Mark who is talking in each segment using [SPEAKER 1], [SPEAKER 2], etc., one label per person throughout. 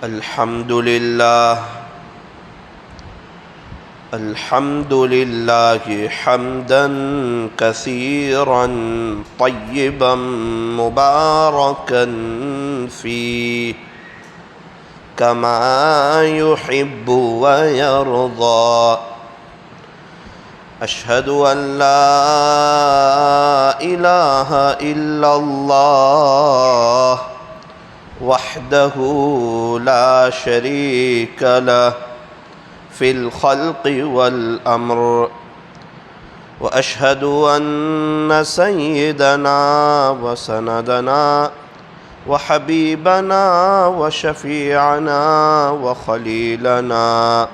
[SPEAKER 1] الحمد لله حمدا كثيرا طيبا مباركا فيه كما يحب ويرضى. أشهد أن لا إله إلا الله وحده لا شريك له في الخلق والأمر، وأشهد أن سيدنا وسندنا وحبيبنا وشفيعنا وخليلنا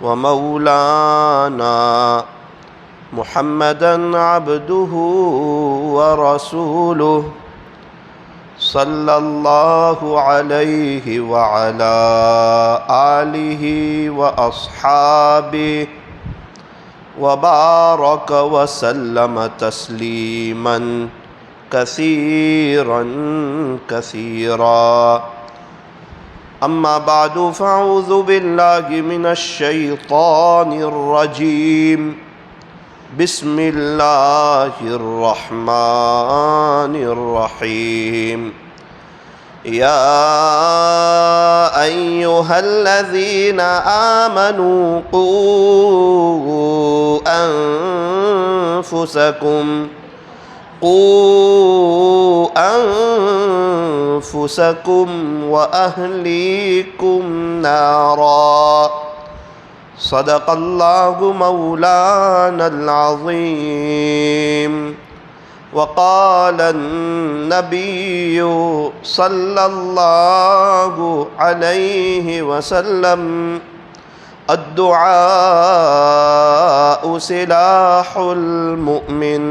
[SPEAKER 1] ومولانا محمدا عبده ورسوله صلى الله عليه وعلى آله وأصحابه وبارك وسلم تسليما كثيرا كثيرا. أما بعد فأعوذ بالله من الشيطان الرجيم. بسم الله الرحمن الرحيم. يا أيها الذين آمنوا قوا أنفسكم وأهليكم نارا. صدق الله مولانا العظيم. وقال النبي صلى الله عليه وسلم: الدعاء سلاح المؤمن،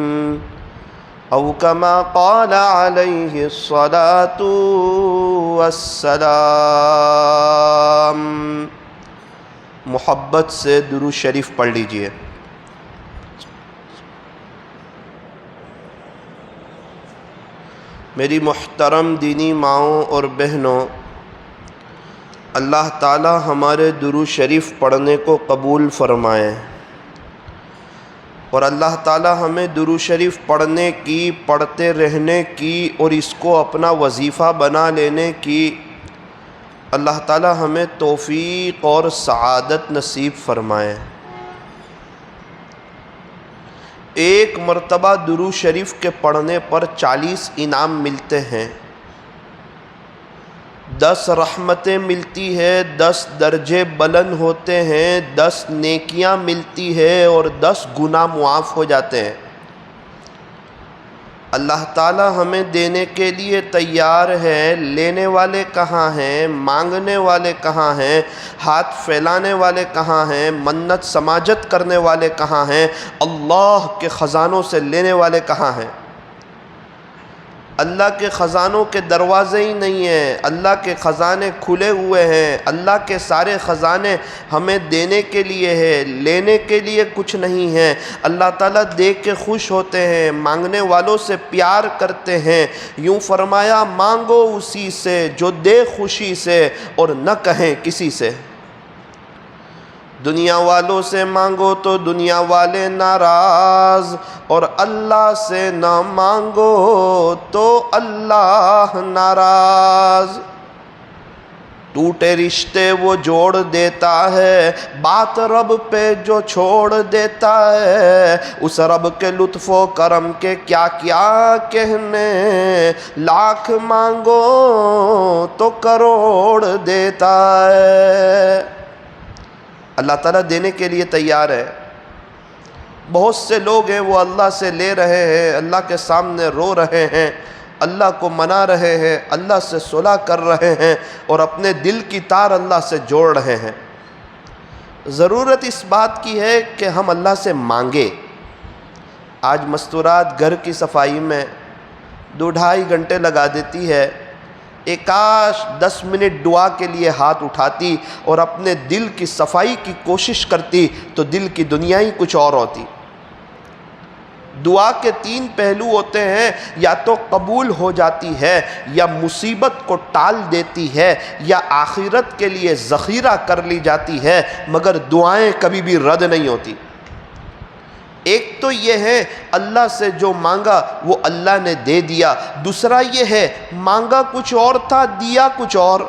[SPEAKER 1] أو كما قال عليه الصلاة والسلام. محبت سے درود شریف پڑھ لیجئے. میری محترم دینی ماؤں اور بہنوں، اللہ تعالی ہمارے درود شریف پڑھنے کو قبول فرمائے، اور اللہ تعالی ہمیں درود شریف پڑھنے کی، پڑھتے رہنے کی اور اس کو اپنا وظیفہ بنا لینے کی اللہ تعالی ہمیں توفیق اور سعادت نصیب فرمائے. ایک مرتبہ درود شریف کے پڑھنے پر 40 انعام ملتے ہیں، 10 رحمتیں ملتی ہے، 10 درجے بلند ہوتے ہیں، 10 نیکیاں ملتی ہے اور 10 گناہ معاف ہو جاتے ہیں. اللہ تعالی ہمیں دینے کے لیے تیار ہے. لینے والے کہاں ہیں؟ مانگنے والے کہاں ہیں؟ ہاتھ پھیلانے والے کہاں ہیں؟ منت سماجت کرنے والے کہاں ہیں؟ اللہ کے خزانوں سے لینے والے کہاں ہیں؟ اللہ کے خزانوں کے دروازے ہی نہیں ہیں. اللہ کے خزانے کھلے ہوئے ہیں. اللہ کے سارے خزانے ہمیں دینے کے لیے ہے، لینے کے لیے کچھ نہیں ہے. اللہ تعالیٰ دے کے خوش ہوتے ہیں، مانگنے والوں سے پیار کرتے ہیں. یوں فرمایا: مانگو اسی سے جو دے خوشی سے اور نہ کہیں کسی سے. دنیا والوں سے مانگو تو دنیا والے ناراض، اور اللہ سے نہ مانگو تو اللہ ناراض. ٹوٹے رشتے وہ جوڑ دیتا ہے، بات رب پہ جو چھوڑ دیتا ہے. اس رب کے لطف و کرم کے کیا کیا کہنے، لاکھ مانگو تو کروڑ دیتا ہے. اللہ تعالیٰ دینے کے لیے تیار ہے. بہت سے لوگ ہیں وہ اللہ سے لے رہے ہیں، اللہ کے سامنے رو رہے ہیں، اللہ کو منا رہے ہیں، اللہ سے صلح کر رہے ہیں اور اپنے دل کی تار اللہ سے جوڑ رہے ہیں. ضرورت اس بات کی ہے کہ ہم اللہ سے مانگے. آج مستورات گھر کی صفائی میں 2-2.5 گھنٹے لگا دیتی ہے. کاش 10 منٹ دعا کے لیے ہاتھ اٹھاتی اور اپنے دل کی صفائی کی کوشش کرتی تو دل کی دنیا ہی کچھ اور ہوتی. دعا کے تین پہلو ہوتے ہیں، یا تو قبول ہو جاتی ہے، یا مصیبت کو ٹال دیتی ہے، یا آخرت کے لیے ذخیرہ کر لی جاتی ہے، مگر دعائیں کبھی بھی رد نہیں ہوتی۔ ایک تو یہ ہے اللہ سے جو مانگا وہ اللہ نے دے دیا، دوسرا یہ ہے مانگا کچھ اور تھا دیا کچھ اور۔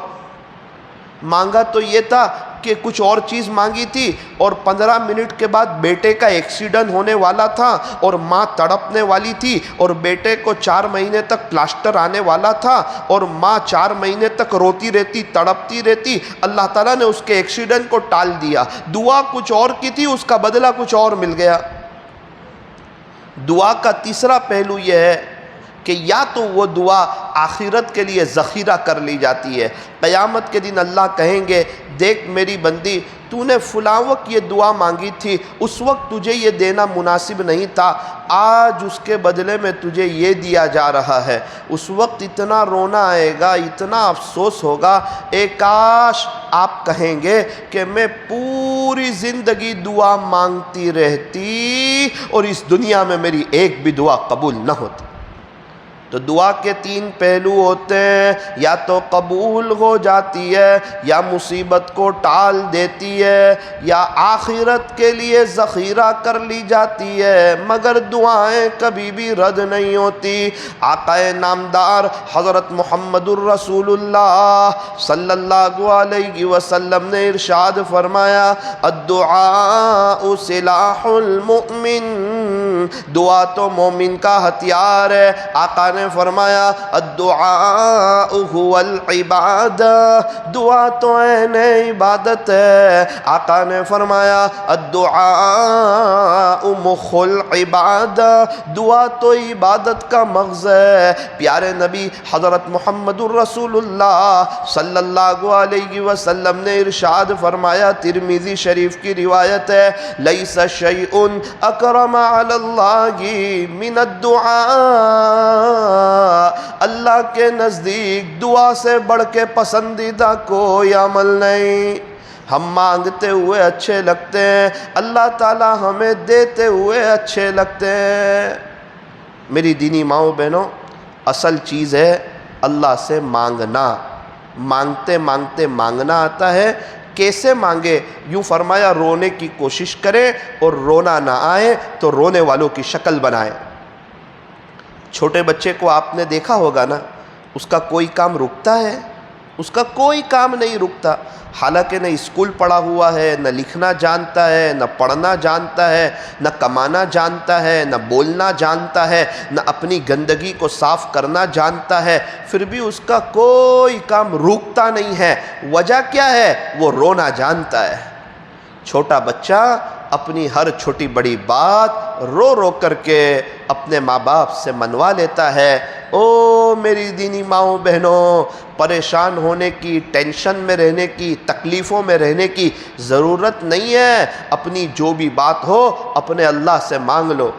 [SPEAKER 1] مانگا تو یہ تھا کہ کچھ اور چیز مانگی تھی، اور 15 منٹ کے بعد بیٹے کا ایکسیڈنٹ ہونے والا تھا، اور ماں تڑپنے والی تھی، اور بیٹے کو 4 مہینے تک پلاسٹر آنے والا تھا، اور ماں 4 مہینے تک روتی رہتی تڑپتی رہتی۔ اللہ تعالیٰ نے اس کے ایکسیڈنٹ کو ٹال دیا۔ دعا کچھ اور کی تھی، اس کا بدلہ کچھ اور مل گیا۔ دعا کا تیسرا پہلو یہ ہے کہ یا تو وہ دعا آخرت کے لیے ذخیرہ کر لی جاتی ہے، قیامت کے دن اللہ کہیں گے دیکھ میری بندی تو نے فلاں وقت یہ دعا مانگی تھی، اس وقت تجھے یہ دینا مناسب نہیں تھا، آج اس کے بدلے میں تجھے یہ دیا جا رہا ہے۔ اس وقت اتنا رونا آئے گا، اتنا افسوس ہوگا، اے کاش آپ کہیں گے کہ میں پوری زندگی دعا مانگتی رہتی اور اس دنیا میں میری ایک بھی دعا قبول نہ ہوتی۔ تو دعا کے تین پہلو ہوتے ہیں، یا تو قبول ہو جاتی ہے، یا مصیبت کو ٹال دیتی ہے، یا آخرت کے لیے ذخیرہ کر لی جاتی ہے، مگر دعائیں کبھی بھی رد نہیں ہوتی۔ آقا نامدار حضرت محمد الرسول اللہ صلی اللہ علیہ وسلم نے ارشاد فرمایا الدعاء سلاح المؤمن، دعا تو مومن کا ہتھیار ہے۔ آقا نے فرمایا الدعاء هو العبادہ، دعا تو عین عبادت ہے۔ آقا نے فرمایا الدعاء مخ العبادہ، دعا تو عبادت کا مغز ہے۔ پیارے نبی حضرت محمد الرسول اللہ صلی اللہ علیہ وسلم نے ارشاد فرمایا، ترمذی شریف کی روایت ہے، لیس شیء اکرم علی اللہ من الدعاء، اللہ کے نزدیک دعا سے بڑھ کے پسندیدہ کوئی عمل نہیں۔ ہم مانگتے ہوئے اچھے لگتے ہیں، اللہ تعالی ہمیں دیتے ہوئے اچھے لگتے ہیں۔ میری دینی ماؤں بہنوں، اصل چیز ہے اللہ سے مانگنا۔ مانگتے مانگتے مانگنا آتا ہے۔ کیسے مانگے؟ یوں فرمایا رونے کی کوشش کریں اور رونا نہ آئے تو رونے والوں کی شکل بنائیں۔ چھوٹے بچے کو آپ نے دیکھا ہوگا نا، اس کا کوئی کام رکتا ہے؟ اس کا کوئی کام نہیں رکتا، حالانکہ نہ اسکول پڑھا ہوا ہے، نہ لکھنا جانتا ہے، نہ پڑھنا جانتا ہے، نہ کمانا جانتا ہے، نہ بولنا جانتا ہے، نہ اپنی گندگی کو صاف کرنا جانتا ہے، پھر بھی اس کا کوئی کام رکتا نہیں ہے۔ وجہ کیا ہے؟ وہ رونا جانتا ہے۔ چھوٹا بچہ اپنی ہر چھوٹی بڑی بات رو رو کر کے اپنے ماں باپ سے منوا لیتا ہے۔ او میری دینی ماؤں بہنوں، پریشان ہونے کی، ٹینشن میں رہنے کی، تکلیفوں میں رہنے کی ضرورت نہیں ہے۔ اپنی جو بھی بات ہو اپنے اللہ سے مانگ لو۔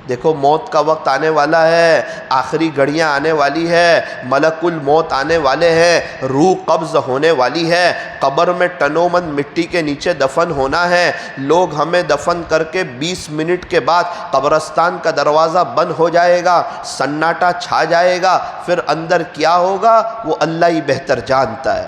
[SPEAKER 1] دیکھو موت کا وقت آنے والا ہے، آخری گھڑیاں آنے والی ہے، ملک الموت آنے والے ہیں، روح قبض ہونے والی ہے، قبر میں ٹنوں من مٹی کے نیچے دفن ہونا ہے۔ لوگ ہمیں دفن کر کے 20 منٹ کے بعد قبرستان کا دروازہ بند ہو جائے گا، سناٹا چھا جائے گا، پھر اندر کیا ہوگا وہ اللہ ہی بہتر جانتا ہے۔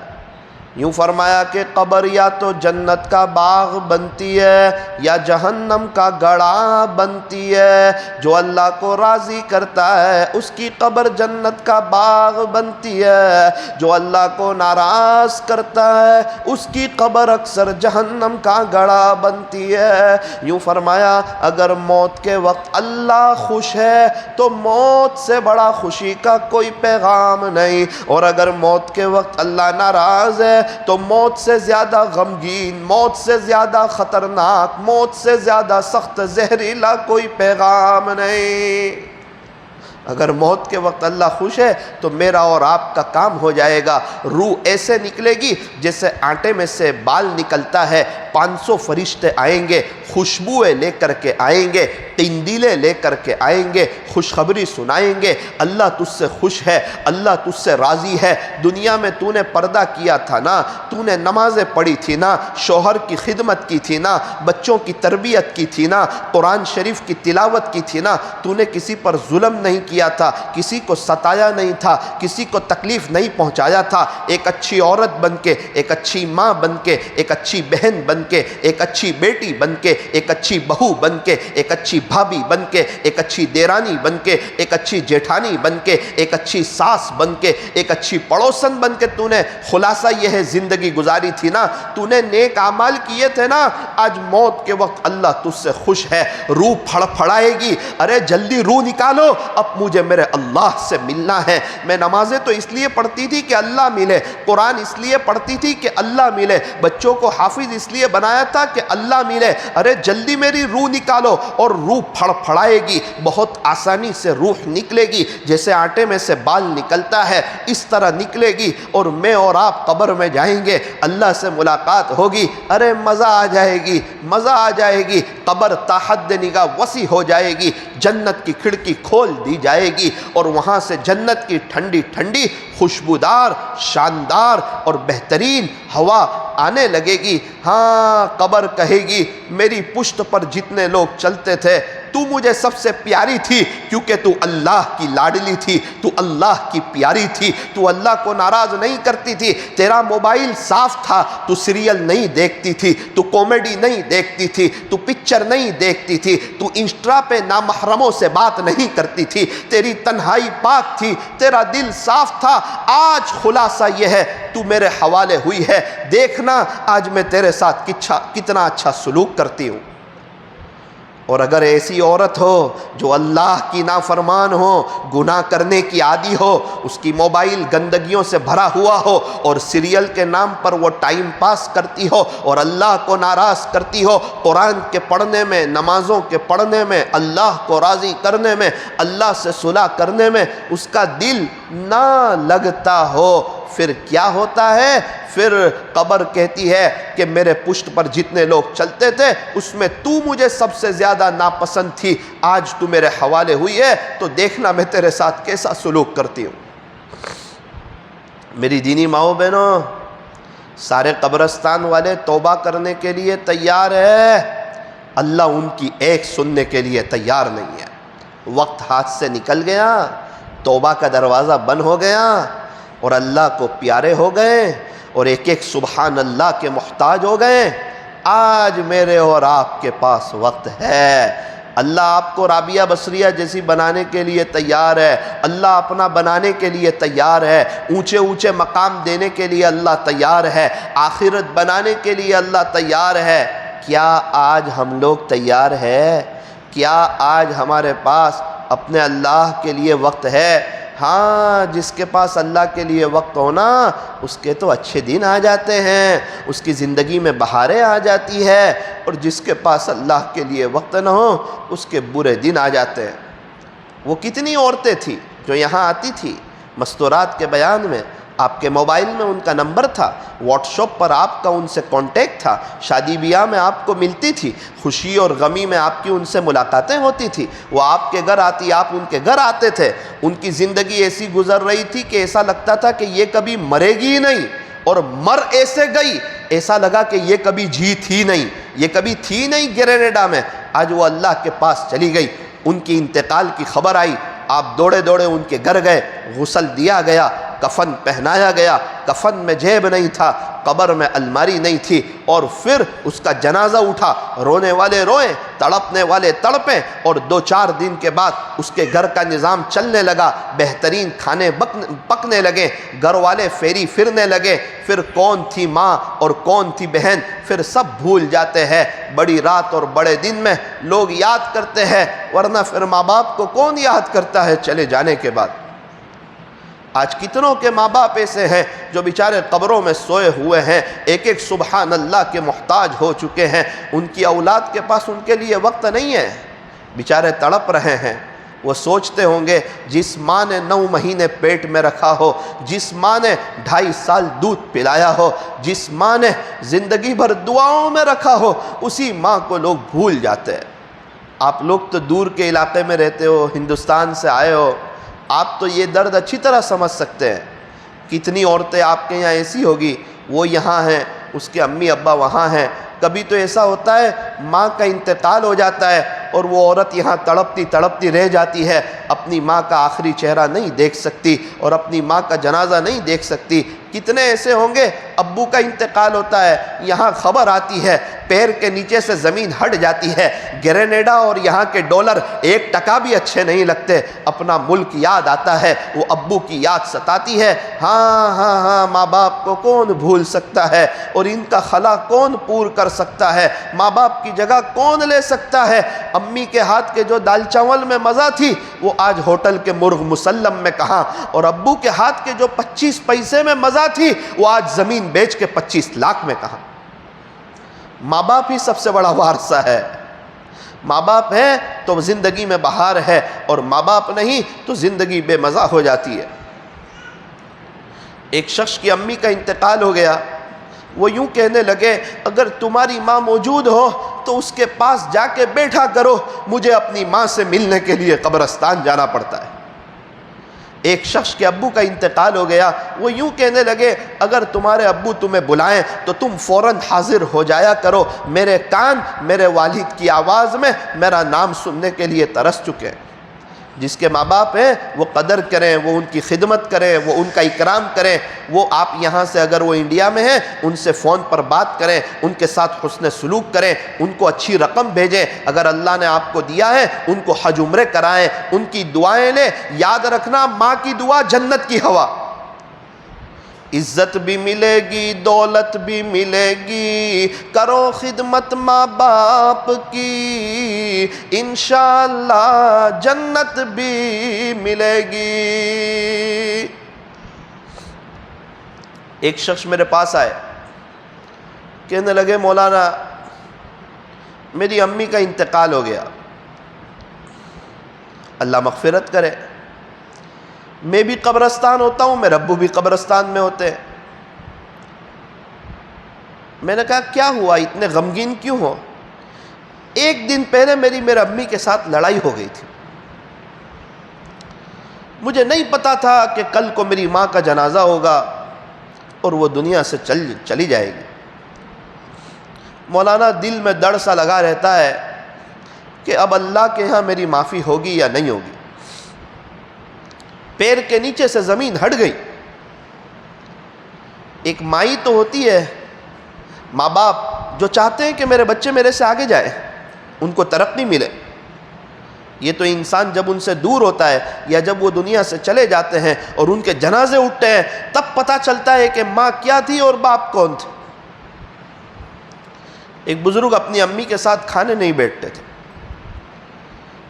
[SPEAKER 1] یوں فرمایا کہ قبر یا تو جنت کا باغ بنتی ہے یا جہنم کا گڑھا بنتی ہے۔ جو اللہ کو راضی کرتا ہے اس کی قبر جنت کا باغ بنتی ہے، جو اللہ کو ناراض کرتا ہے اس کی قبر اکثر جہنم کا گڑھا بنتی ہے۔ یوں فرمایا اگر موت کے وقت اللہ خوش ہے تو موت سے بڑا خوشی کا کوئی پیغام نہیں، اور اگر موت کے وقت اللہ ناراض ہے تو موت سے زیادہ غمگین، موت سے زیادہ خطرناک، موت سے زیادہ سخت زہریلا کوئی پیغام نہیں۔ اگر موت کے وقت اللہ خوش ہے تو میرا اور آپ کا کام ہو جائے گا۔ روح ایسے نکلے گی جیسے آٹے میں سے بال نکلتا ہے۔ 500 فرشتے آئیں گے، خوشبوئیں لے کر کے آئیں گے، قندیلیں لے کر کے آئیں گے، خوشخبری سنائیں گے، اللہ تجھ سے خوش ہے، اللہ تجھ سے راضی ہے۔ دنیا میں تو نے پردہ کیا تھا نا، تو نے نمازیں پڑھی تھی نا، شوہر کی خدمت کی تھی نا، بچوں کی تربیت کی تھی نا، قرآن شریف کی تلاوت کی تھی نا، تو نے کسی پر ظلم نہیں کیا تھا، کسی کو ستایا نہیں تھا، کسی کو تکلیف نہیں پہنچایا تھا۔ ایک اچھی عورت بن کے، ایک اچھی ماں بن کے، ایک اچھی بہن بن کے، ایک اچھی بیٹی بن کے، ایک اچھی بہو بن کے، ایک اچھی بھابھی بن کے، ایک اچھی دیرانی بن کے، ایک اچھی جیٹھانی بن کے، ایک اچھی ساس بن کے، ایک اچھی پڑوسن بن کے تو نے خلاصہ یہ ہے زندگی گزاری تھی نا، تو نے نیک اعمال کیے تھے نا۔ آج موت کے وقت اللہ تجھ سے خوش ہے، روح پھڑ پھڑائے گی، ارے جلدی روح نکالو، اب مجھے میرے اللہ سے ملنا ہے۔ میں نمازیں تو اس لیے پڑھتی تھی کہ اللہ ملے، قرآن اس لیے پڑھتی تھی کہ اللہ ملے، بچوں کو حافظ اس لیے بنایا تھا کہ اللہ ملے، ارے جلدی میری روح نکالو۔ اور روح پھڑ پھڑائے گی، بہت آسانی سے روح نکلے گی، جیسے آٹے میں سے بال نکلتا ہے اس طرح نکلے گی، اور میں اور آپ قبر میں جائیں گے، اللہ سے ملاقات ہوگی، ارے مزہ آ جائے گی، مزہ آ جائے گی، قبر تا حد نگاہ وسیع ہو جائے گی، جنت کی کھڑکی کھول دی جائے گی، اور وہاں سے جنت کی ٹھنڈی ٹھنڈی خوشبودار، شاندار اور بہترین ہوا آنے لگے گی۔ ہاں قبر کہے گی میری پشت پر جتنے لوگ چلتے تھے تو مجھے سب سے پیاری تھی، کیونکہ تو اللہ کی لاڈلی تھی، تو اللہ کی پیاری تھی، تو اللہ کو ناراض نہیں کرتی تھی، تیرا موبائل صاف تھا، تو سیریل نہیں دیکھتی تھی، تو کامیڈی نہیں دیکھتی تھی، تو پکچر نہیں دیکھتی تھی، تو انسٹا پہ نامحرموں سے بات نہیں کرتی تھی، تیری تنہائی پاک تھی، تیرا دل صاف تھا۔ آج خلاصہ یہ ہے تو میرے حوالے ہوئی ہے، دیکھنا آج میں تیرے ساتھ کتنا اچھا سلوک کرتی ہوں۔ اور اگر ایسی عورت ہو جو اللہ کی نافرمان ہو، گناہ کرنے کی عادی ہو، اس کی موبائل گندگیوں سے بھرا ہوا ہو، اور سیریل کے نام پر وہ ٹائم پاس کرتی ہو اور اللہ کو ناراض کرتی ہو، قرآن کے پڑھنے میں، نمازوں کے پڑھنے میں، اللہ کو راضی کرنے میں، اللہ سے صلح کرنے میں اس کا دل نہ لگتا ہو، پھر کیا ہوتا ہے؟ پھر قبر کہتی ہے کہ میرے پشت پر جتنے لوگ چلتے تھے اس میں تو مجھے سب سے زیادہ ناپسند تھی، آج تو میرے حوالے ہوئی ہے تو دیکھنا میں تیرے ساتھ کیسا سلوک کرتی ہوں۔ میری دینی ماؤں بہنوں، سارے قبرستان والے توبہ کرنے کے لیے تیار ہے، اللہ ان کی ایک سننے کے لیے تیار نہیں ہے۔ وقت ہاتھ سے نکل گیا، توبہ کا دروازہ بند ہو گیا، اور اللہ کو پیارے ہو گئے، اور ایک ایک سبحان اللہ کے محتاج ہو گئے۔ آج میرے اور آپ کے پاس وقت ہے، اللہ آپ کو رابعہ بصریہ جیسی بنانے کے لیے تیار ہے، اللہ اپنا بنانے کے لیے تیار ہے، اونچے اونچے مقام دینے کے لیے اللہ تیار ہے، آخرت بنانے کے لیے اللہ تیار ہے۔ کیا آج ہم لوگ تیار ہے؟ کیا آج ہمارے پاس اپنے اللہ کے لیے وقت ہے؟ ہاں، جس کے پاس اللہ کے لیے وقت ہونا اس کے تو اچھے دن آ جاتے ہیں، اس کی زندگی میں بہاریں آ جاتی ہے، اور جس کے پاس اللہ کے لیے وقت نہ ہو اس کے برے دن آ جاتے ہیں۔ وہ کتنی عورتیں تھیں جو یہاں آتی تھی مستورات کے بیان میں، آپ کے موبائل میں ان کا نمبر تھا، واٹس ایپ پر آپ کا ان سے کانٹیکٹ تھا، شادی بیاہ میں آپ کو ملتی تھی، خوشی اور غمی میں آپ کی ان سے ملاقاتیں ہوتی تھی، وہ آپ کے گھر آتی، آپ ان کے گھر آتے تھے، ان کی زندگی ایسی گزر رہی تھی کہ ایسا لگتا تھا کہ یہ کبھی مرے گی ہی نہیں، اور مر ایسے گئی ایسا لگا کہ یہ کبھی جی تھی نہیں، یہ کبھی تھی نہیں گرینیڈا میں، آج وہ اللہ کے پاس چلی گئی، ان کی انتقال کی خبر آئی، آپ دوڑے دوڑے ان کے گھر گئے، غسل دیا گیا، کفن پہنایا گیا، کفن میں جیب نہیں تھا، قبر میں الماری نہیں تھی، اور پھر اس کا جنازہ اٹھا، رونے والے روئیں، تڑپنے والے تڑپیں، اور 2-4 دن کے بعد اس کے گھر کا نظام چلنے لگا، بہترین کھانے پکنے لگے، گھر والے پھیری پھرنے لگے، پھر کون تھی ماں اور کون تھی بہن پھر سب بھول جاتے ہیں، بڑی رات اور بڑے دن میں لوگ یاد کرتے ہیں، ورنہ پھر ماں باپ کو کون یاد کرتا ہے چلے جانے کے بعد۔ آج کتنوں کے ماں باپ ایسے ہیں جو بیچارے قبروں میں سوئے ہوئے ہیں، ایک ایک سبحان اللہ کے محتاج ہو چکے ہیں، ان کی اولاد کے پاس ان کے لیے وقت نہیں ہے، بیچارے تڑپ رہے ہیں، وہ سوچتے ہوں گے جس ماں نے 9 مہینے پیٹ میں رکھا ہو، جس ماں نے 2.5 سال دودھ پلایا ہو، جس ماں نے زندگی بھر دعاؤں میں رکھا ہو، اسی ماں کو لوگ بھول جاتے ہیں۔ آپ لوگ تو دور کے علاقے میں رہتے ہو، ہندوستان سے آئے ہو، آپ تو یہ درد اچھی طرح سمجھ سکتے ہیں۔ کتنی عورتیں آپ کے یہاں ایسی ہوگی، وہ یہاں ہیں، اس کے امی ابا وہاں ہیں۔ کبھی تو ایسا ہوتا ہے ماں کا انتقال ہو جاتا ہے اور وہ عورت یہاں تڑپتی تڑپتی رہ جاتی ہے، اپنی ماں کا آخری چہرہ نہیں دیکھ سکتی اور اپنی ماں کا جنازہ نہیں دیکھ سکتی۔ کتنے ایسے ہوں گے ابو کا انتقال ہوتا ہے، یہاں خبر آتی ہے، پیر کے نیچے سے زمین ہٹ جاتی ہے، گرینیڈا اور یہاں کے ڈالر 1 ٹکا بھی اچھے نہیں لگتے، اپنا ملک یاد آتا ہے، وہ ابو کی یاد ستاتی ہے۔ ہاں ماں باپ کو کون بھول سکتا ہے، اور ان کا خلا کون پور کر سکتا ہے، ماں باپ کی جگہ کون لے سکتا ہے۔ امی کے ہاتھ کے جو دال چاول میں مزہ تھی وہ آج ہوٹل کے مرغ مسلم میں کہاں، اور ابو کے ہاتھ کے جو 25 پیسے میں مزہ تھی وہ آج زمین بیچ کے 25 لاکھ میں کہاں۔ ماں باپ ہی سب سے بڑا وارثہ ہے۔ ماں باپ ہے تو زندگی میں بہار ہے، اور ماں باپ نہیں تو زندگی بے مزہ ہو جاتی ہے۔ ایک شخص کی امی کا انتقال ہو گیا، وہ یوں کہنے لگے اگر تمہاری ماں موجود ہو تو اس کے پاس جا کے بیٹھا کرو، مجھے اپنی ماں سے ملنے کے لیے قبرستان جانا پڑتا ہے۔ ایک شخص کے ابو کا انتقال ہو گیا، وہ یوں کہنے لگے اگر تمہارے ابو تمہیں بلائیں تو تم فوراً حاضر ہو جایا کرو، میرے کان میرے والد کی آواز میں میرا نام سننے کے لیے ترس چکے۔ جس کے ماں باپ ہیں وہ قدر کریں، وہ ان کی خدمت کریں، وہ ان کا اکرام کریں۔ وہ آپ یہاں سے اگر وہ انڈیا میں ہیں ان سے فون پر بات کریں، ان کے ساتھ حسن سلوک کریں، ان کو اچھی رقم بھیجیں، اگر اللہ نے آپ کو دیا ہے ان کو حج عمرے کرائیں، ان کی دعائیں لیں۔ یاد رکھنا ماں کی دعا جنت کی ہوا، عزت بھی ملے گی دولت بھی ملے گی، کرو خدمت ماں باپ کی، انشاءاللہ جنت بھی ملے گی۔ ایک شخص میرے پاس آئے، کہنے لگے مولانا میری امی کا انتقال ہو گیا، اللہ مغفرت کرے، میں بھی قبرستان ہوتا ہوں، میرے ابو بھی قبرستان میں ہوتے ہیں۔ میں نے کہا کیا ہوا، اتنے غمگین کیوں ہو؟ 1 دن پہلے میرے امی کے ساتھ لڑائی ہو گئی تھی، مجھے نہیں پتا تھا کہ کل کو میری ماں کا جنازہ ہوگا اور وہ دنیا سے چلی جائے گی۔ مولانا دل میں ڈر سا لگا رہتا ہے کہ اب اللہ کے ہاں میری معافی ہوگی یا نہیں ہوگی۔ پیر کے نیچے سے زمین ہٹ گئی۔ ایک مائی تو ہوتی ہے، ماں باپ جو چاہتے ہیں کہ میرے بچے میرے سے آگے جائے، ان کو ترقی ملے۔ یہ تو انسان جب ان سے دور ہوتا ہے یا جب وہ دنیا سے چلے جاتے ہیں اور ان کے جنازے اٹھتے ہیں تب پتہ چلتا ہے کہ ماں کیا تھی اور باپ کون تھے۔ ایک بزرگ اپنی امی کے ساتھ کھانے نہیں بیٹھتے تھے۔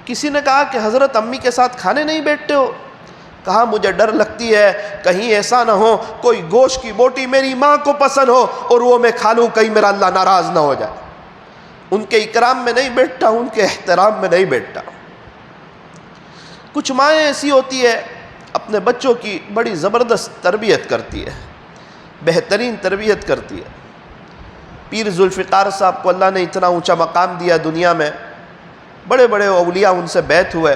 [SPEAKER 1] کسی نے کہا کہ حضرت امی کے ساتھ کھانے نہیں بیٹھتے ہو؟ کہا مجھے ڈر لگتی ہے کہیں ایسا نہ ہو کوئی گوشت کی بوٹی میری ماں کو پسند ہو اور وہ میں کھا لوں، کہیں میرا اللہ ناراض نہ ہو جائے۔ ان کے اکرام میں نہیں بیٹھتا، ان کے احترام میں نہیں بیٹھتا۔ کچھ مائیں ایسی ہوتی ہے اپنے بچوں کی بڑی زبردست تربیت کرتی ہے، بہترین تربیت کرتی ہے۔ پیر ذوالفقار صاحب کو اللہ نے اتنا اونچا مقام دیا دنیا میں، بڑے بڑے اولیاء ان سے بیعت ہوئے،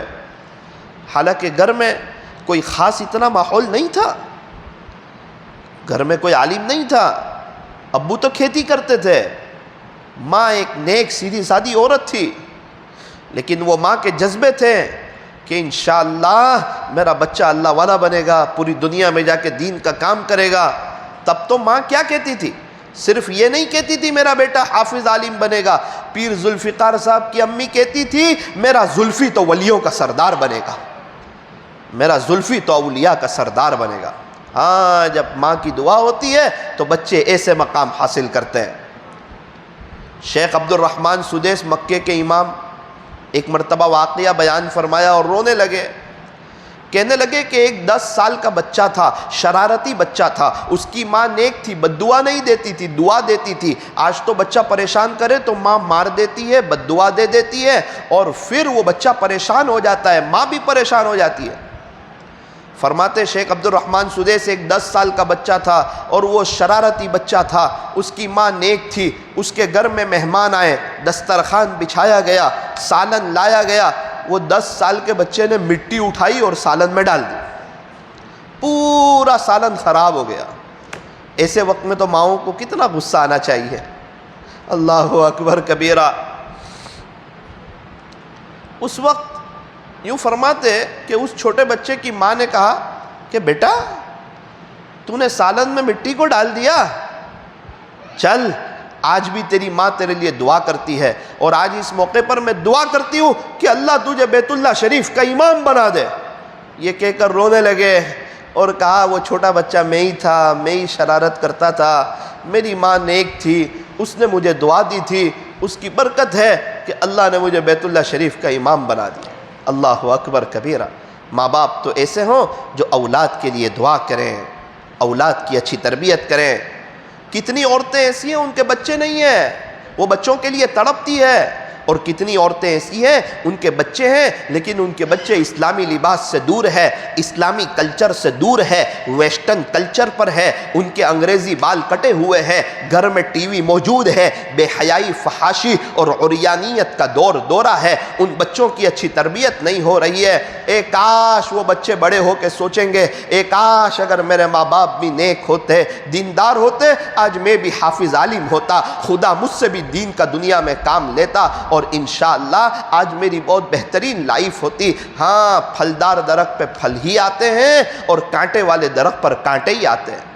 [SPEAKER 1] حالانکہ گھر میں کوئی خاص اتنا ماحول نہیں تھا، گھر میں کوئی عالم نہیں تھا، ابو تو کھیتی کرتے تھے، ماں ایک نیک سیدھی سادی عورت تھی، لیکن وہ ماں کے جذبے تھے کہ انشاءاللہ میرا بچہ اللہ والا بنے گا، پوری دنیا میں جا کے دین کا کام کرے گا۔ تب تو ماں کیا کہتی تھی؟ صرف یہ نہیں کہتی تھی میرا بیٹا حافظ عالم بنے گا، پیر ذوالفقار صاحب کی امی کہتی تھی میرا زلفی تو ولیوں کا سردار بنے گا، میرا زلفی تو اولیاء کا سردار بنے گا۔ ہاں جب ماں کی دعا ہوتی ہے تو بچے ایسے مقام حاصل کرتے ہیں۔ شیخ عبد الرحمن سدیس مکے کے امام ایک مرتبہ واقعہ بیان فرمایا اور رونے لگے کہنے لگے کہ ایک 10 سال کا بچہ تھا، شرارتی بچہ تھا، اس کی ماں نیک تھی، بد دعا نہیں دیتی تھی، دعا دیتی تھی۔ آج تو بچہ پریشان کرے تو ماں مار دیتی ہے، بد دعا دے دیتی ہے، اور پھر وہ بچہ پریشان ہو جاتا ہے، ماں بھی پریشان ہو جاتی ہے۔ فرماتے شیخ عبد الرحمن سدیس ایک 10 سال کا بچہ تھا اور وہ شرارتی بچہ تھا، اس کی ماں نیک تھی، اس کے گھر میں مہمان آئے، دسترخوان بچھایا گیا، سالن لایا گیا، وہ 10 سال کے بچے نے مٹی اٹھائی اور سالن میں ڈال دی، پورا سالن خراب ہو گیا۔ ایسے وقت میں تو ماؤں کو کتنا غصہ آنا چاہیے۔ اللہ اکبر کبیرہ۔ اس وقت یوں فرماتے کہ اس چھوٹے بچے کی ماں نے کہا کہ بیٹا تو نے سالن میں مٹی کو ڈال دیا، چل آج بھی تیری ماں تیرے لیے دعا کرتی ہے، اور آج اس موقع پر میں دعا کرتی ہوں کہ اللہ تجھے بیت اللہ شریف کا امام بنا دے۔ یہ کہہ کر رونے لگے اور کہا وہ چھوٹا بچہ میں ہی تھا، میں ہی شرارت کرتا تھا، میری ماں نیک تھی، اس نے مجھے دعا دی تھی، اس کی برکت ہے کہ اللہ نے مجھے بیت اللہ شریف کا امام بنا دیا۔ اللہ اکبر کبیرہ۔ ماں باپ تو ایسے ہوں جو اولاد کے لیے دعا کریں، اولاد کی اچھی تربیت کریں۔ کتنی عورتیں ایسی ہیں ان کے بچے نہیں ہیں، وہ بچوں کے لیے تڑپتی ہے، اور کتنی عورتیں ایسی ہیں ان کے بچے ہیں لیکن ان کے بچے اسلامی لباس سے دور ہے، اسلامی کلچر سے دور ہے، ویسٹرن کلچر پر ہے، ان کے انگریزی بال کٹے ہوئے ہیں، گھر میں ٹی وی موجود ہے، بے حیائی، فحاشی اور عریانیت کا دورہ ہے، ان بچوں کی اچھی تربیت نہیں ہو رہی ہے۔ اے کاش وہ بچے بڑے ہو کے سوچیں گے، اے کاش اگر میرے ماں باپ بھی نیک ہوتے، دیندار ہوتے، آج میں بھی حافظ عالم ہوتا، خدا مجھ سے بھی دین کا دنیا میں کام لیتا، اور انشاءاللہ آج میری بہت بہترین لائف ہوتی۔ ہاں، پھلدار درخت پہ پھل ہی آتے ہیں اور کانٹے والے درخت پر کانٹے ہی آتے ہیں۔